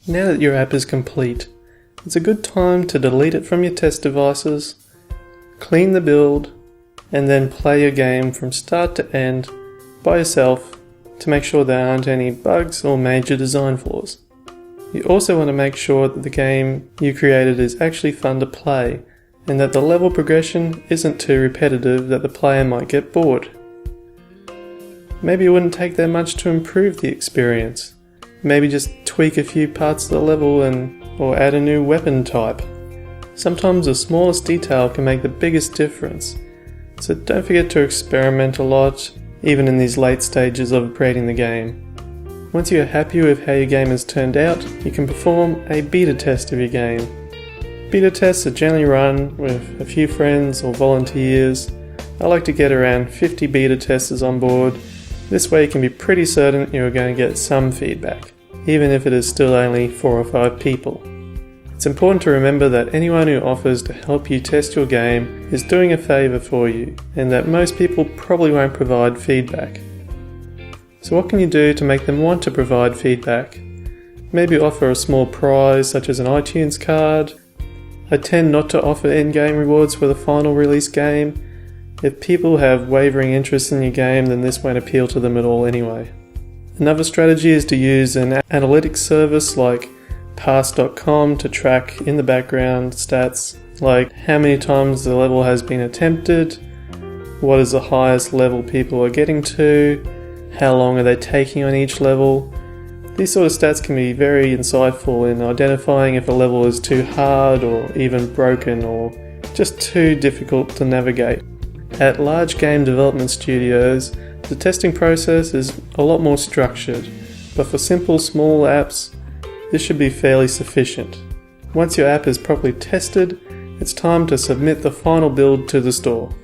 Now that your app is complete, it's a good time to delete it from your test devices, clean the build, and then play your game from start to end by yourself to make sure there aren't any bugs or major design flaws. You also want to make sure that the game you created is actually fun to play and that the level progression isn't too repetitive that the player might get bored. Maybe it wouldn't take that much to improve the experience. Maybe just tweak a few parts of the level or add a new weapon type. Sometimes the smallest detail can make the biggest difference, so don't forget to experiment a lot, even in these late stages of creating the game. Once you're happy with how your game has turned out, you can perform a beta test of your game. Beta tests are generally run with a few friends or volunteers. I like to get around 50 beta testers on board. This way you can be pretty certain you're going to get some feedback, even if it is still only 4 or 5 people. It's important to remember that anyone who offers to help you test your game is doing a favour for you, and that most people probably won't provide feedback. So what can you do to make them want to provide feedback? Maybe offer a small prize such as an iTunes card. I tend not to offer in-game rewards for the final release game. If people have wavering interest in your game, then this won't appeal to them at all anyway. Another strategy is to use an analytics service like pass.com to track in the background stats like how many times the level has been attempted, what is the highest level people are getting to, how long are they taking on each level. These sort of stats can be very insightful in identifying if a level is too hard or even broken or just too difficult to navigate. At large game development studios, the testing process is a lot more structured, but for simple small apps, this should be fairly sufficient. Once your app is properly tested, it's time to submit the final build to the store.